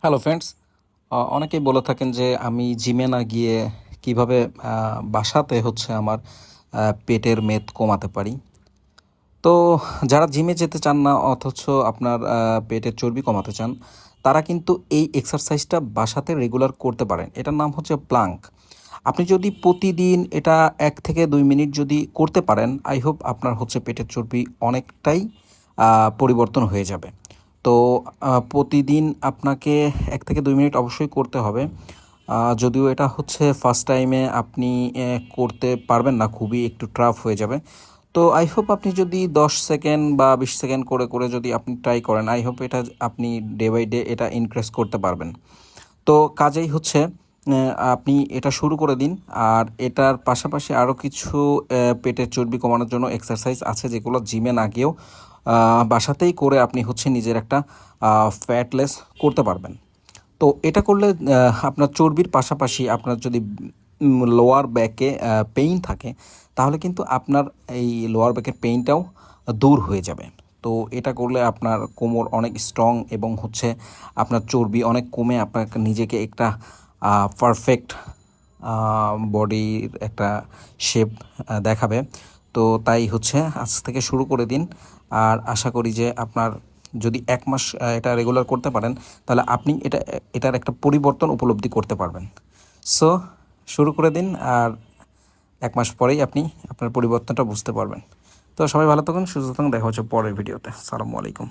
Hello friends, অনেকেই বলে থাকেন যে আমি জিমে না গিয়ে কিভাবে বাসাতে আমার পেটের মেদ কমাতে পারি। তো যারা জিমে যেতে চান না অথচ আপনার পেটের চর্বি কমাতে চান, তারা কিন্তু এই এক্সারসাইজটা বাসাতে রেগুলার করতে পারেন। এটার নাম হচ্ছে প্লাঙ্ক। আপনি যদি প্রতিদিন এটা 1 থেকে 2 মিনিট যদি করতে পারেন, আই হোপ আপনার পেটের চর্বি অনেকটাই পরিবর্তন হয়ে যাবে। তো প্রতিদিন আপনাকে 1 থেকে 2 মিনিট অবশ্যই করতে হবে। যদিও এটা ফার্স্ট টাইমে আপনি করতে পারবেন না, খুবই একটু টাফ হয়ে যাবে। তো আই হোপ আপনি যদি 10 সেকেন্ড বা 20 সেকেন্ড করে করে যদি আপনি ট্রাই করেন, আই হোপ এটা আপনি ডে বাই ডে এটা ইনক্রিজ করতে পারবেন। তো কাজেই আপনি এটা শুরু করে দিন। আর এটার পাশাপাশি আরও কিছু পেটের চর্বি কমানোর জন্য এক্সারসাইজ আছে, যেগুলো জিমে না গিয়েও বাসাতেই করে আপনি নিজের একটা ফ্যাটলেস করতে পারবেন। তো এটা করলে আপনার চর্বির পাশাপাশি আপনার যদি লোয়ার ব্যাকে পেইন থাকে, তাহলে কিন্তু আপনার এই লোয়ার ব্যাকের পেইনটাও দূর হয়ে যাবে। তো এটা করলে আপনার কোমর অনেক স্ট্রং এবং আপনার চর্বি অনেক কমে আপনাকে নিজেকে একটা পারফেক্ট বডির একটা শেপ দেখাবে। তো তাই আজ থেকে শুরু করে দিন। আর আশা করি যে আপনার যদি 1 মাস এটা রেগুলার করতে পারেন, তাহলে আপনি এটার একটা পরিবর্তন উপলব্ধি করতে পারবেন। সো শুরু করে দিন, আর 1 মাস পরেই আপনি আপনার পরিবর্তনটা বুঝতে পারবেন। তো সবাই ভালো থাকুন, সুস্থ থাকুন, দেখা হচ্ছে পরের ভিডিওতে। আসসালামু আলাইকুম।